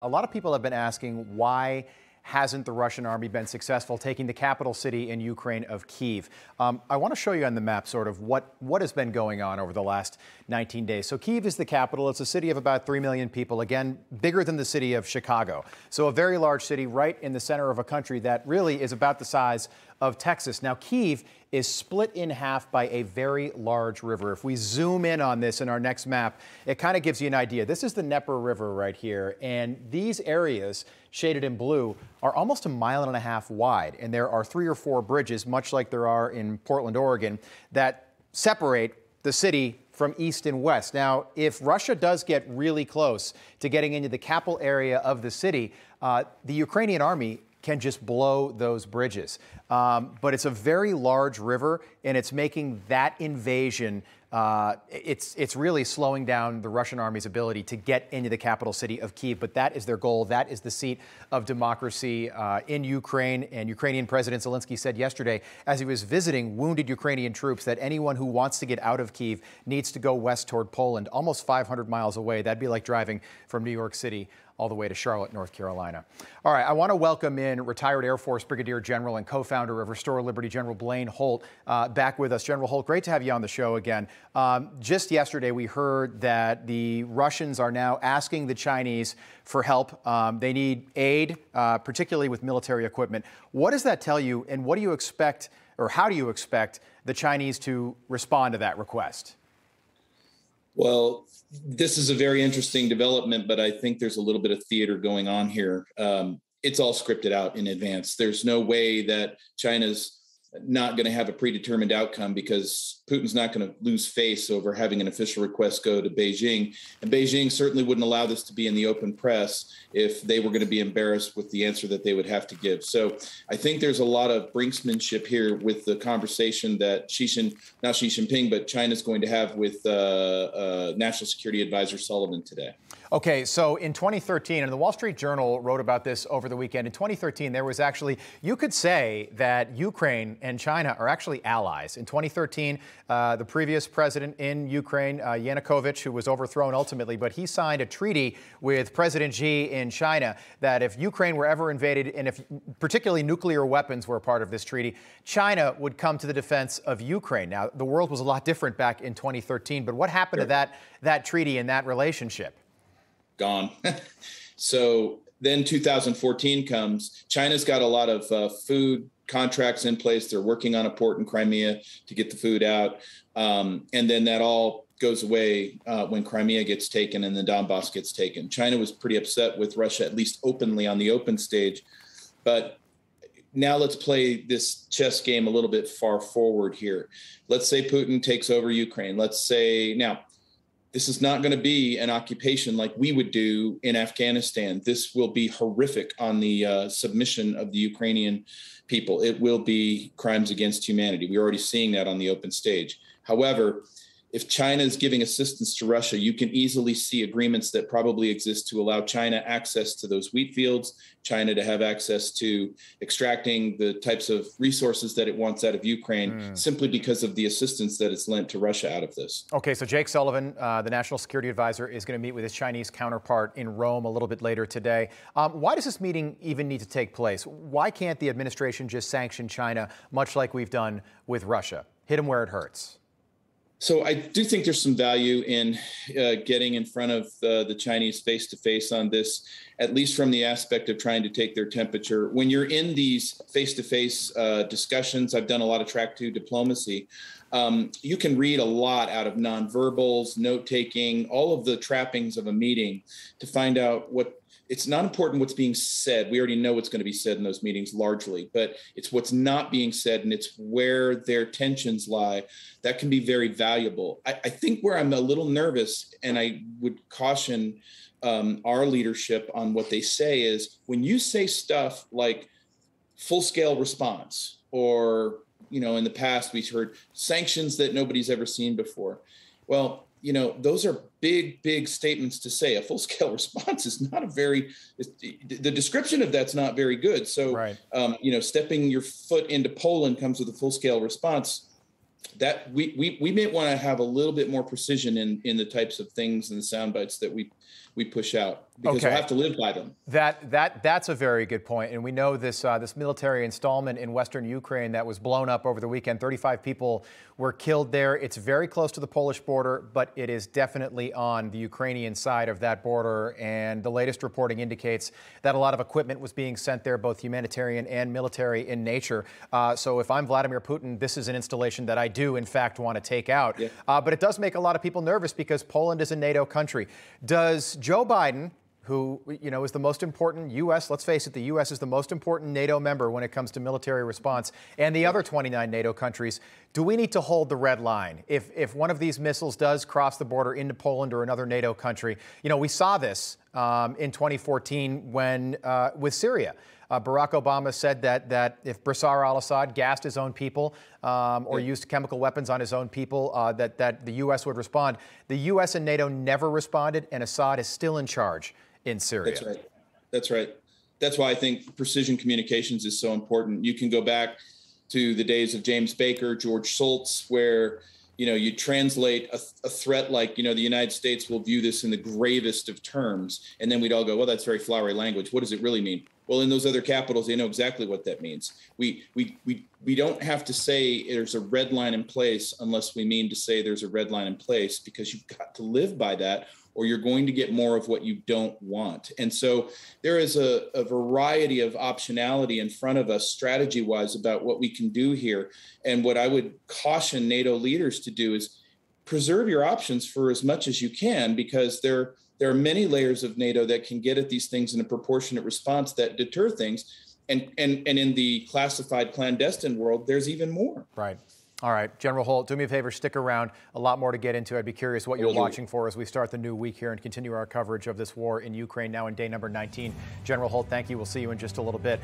A lot of people have been asking, why hasn't the Russian army been successful taking the capital city in Ukraine of Kyiv? I want to show you on the map sort of what has been going on over the last 19 days. So Kyiv is the capital. It's a city of about 3 million people, again, bigger than the city of Chicago. So a very large city right in the center of a country that really is about the size of Texas. Now, Kyiv is split in half by a very large river. If we zoom in on this in our next map, it kind of gives you an idea. This is the Dnieper River right here, and these areas shaded in blue are almost 1.5 miles wide, and there are 3 or 4 bridges, much like there are in Portland, Oregon, that separate the city from east and west. Now, if Russia does get really close to getting into the capital area of the city, the Ukrainian army can just blow those bridges. But it's a very large river, and it's making that invasion, it's really slowing down the Russian army's ability to get into the capital city of Kyiv. But that is their goal. That is the seat of democracy in Ukraine. And Ukrainian President Zelensky said yesterday, as he was visiting wounded Ukrainian troops, that anyone who wants to get out of Kyiv needs to go west toward Poland, almost 500 miles away. That'd be like driving from New York City all the way to Charlotte, North Carolina. All right, I want to welcome in retired Air Force Brigadier General and co-founder of Restore Liberty, General Blaine Holt, back with us. General Holt, great to have you on the show again. Just yesterday, we heard that the Russians are now asking the Chinese for help. They need aid, particularly with military equipment. What does that tell you, and what do you expect, or how do you expect the Chinese to respond to that request? Well, this is a very interesting development, but I think there's a little bit of theater going on here. It's all scripted out in advance. There's no way that China's not going to have a predetermined outcome, because Putin's not going to lose face over having an official request go to Beijing. And Beijing certainly wouldn't allow this to be in the open press if they were going to be embarrassed with the answer that they would have to give. So I think there's a lot of brinksmanship here with the conversation that not Xi Jinping, but China's going to have with National Security Advisor Sullivan today. Okay, so in 2013, and the Wall Street Journal wrote about this over the weekend, in 2013, there was actually, you could say that Ukraine and China are actually allies. In 2013, the previous president in Ukraine, Yanukovych, who was overthrown ultimately, but he signed a treaty with President Xi in China that if Ukraine were ever invaded, and if particularly nuclear weapons were a part of this treaty, China would come to the defense of Ukraine. Now, the world was a lot different back in 2013, but what happened to that treaty and that relationship? Gone. So then 2014 comes. China's got a lot of food contracts in place. They're working on a port in Crimea to get the food out. And then that all goes away when Crimea gets taken and the Donbass gets taken. China was pretty upset with Russia, at least openly on the open stage. But now let's play this chess game a little bit far forward here. Let's say Putin takes over Ukraine. Let's say now, this is not going to be an occupation like we would do in Afghanistan. This will be horrific on the submission of the Ukrainian people. It will be crimes against humanity. We're already seeing that on the open stage. However, if China is giving assistance to Russia, you can easily see agreements that probably exist to allow China access to those wheat fields, China to have access to extracting the types of resources that it wants out of Ukraine, simply because of the assistance that it's lent to Russia out of this. Okay, so Jake Sullivan, the National Security Advisor, is going to meet with his Chinese counterpart in Rome a little bit later today. Why does this meeting even need to take place? Why can't the administration just sanction China, much like we've done with Russia? Hit them where it hurts. So I do think there's some value in getting in front of the Chinese face-to-face on this, at least from the aspect of trying to take their temperature. When you're in these face-to-face discussions, I've done a lot of track 2 diplomacy. You can read a lot out of nonverbals, note-taking, all of the trappings of a meeting to find out what. It's not important what's being said. We already know what's going to be said in those meetings largely, but it's what's not being said, and it's where their tensions lie. That can be very valuable. I think where I'm a little nervous, and I would caution our leadership on what they say, is when you say stuff like full-scale response, or, in the past we've heard sanctions that nobody's ever seen before. Well, those are big, big statements to say. A full-scale response is not the description of that's not very good. So, right. Stepping your foot into Poland comes with a full-scale response. That we may want to have a little bit more precision in the types of things and the sound bites that we push out. because we'll have to live by them. That's a very good point. And we know this this military installment in western Ukraine that was blown up over the weekend. 35 people were killed there. It's very close to the Polish border, but it is definitely on the Ukrainian side of that border. And the latest reporting indicates that a lot of equipment was being sent there, both humanitarian and military in nature. So if I'm Vladimir Putin, this is an installation that I do, in fact, want to take out. Yeah. But it does make a lot of people nervous because Poland is a NATO country. Does Joe Biden, who, you know, is the most important U.S., let's face it, the U.S. is the most important NATO member when it comes to military response, and the other 29 NATO countries, do we need to hold the red line? If one of these missiles does cross the border into Poland or another NATO country, you know, we saw this in 2014 when, with Syria. Barack Obama said that if Bashar al-Assad gassed his own people or used chemical weapons on his own people, that the U.S. would respond. The U.S. and NATO never responded, and Assad is still in charge in Syria. That's right. That's right. That's why I think precision communications is so important. You can go back to the days of James Baker, George Shultz, where, you know, you translate a threat like, you know, the United States will view this in the gravest of terms. And then we'd all go, well, that's very flowery language. What does it really mean? Well, in those other capitals, they know exactly what that means. We don't have to say there's a red line in place unless we mean to say there's a red line in place, because you've got to live by that, or you're going to get more of what you don't want. And so there is a variety of optionality in front of us strategy-wise about what we can do here. And what I would caution NATO leaders to do is preserve your options for as much as you can, because there are many layers of NATO that can get at these things in a proportionate response that deter things. And in the classified clandestine world, there's even more. Right. All right, General Holt, do me a favor, stick around. A lot more to get into. I'd be curious what you're watching for as we start the new week here and continue our coverage of this war in Ukraine, now in day number 19. General Holt, thank you. We'll see you in just a little bit.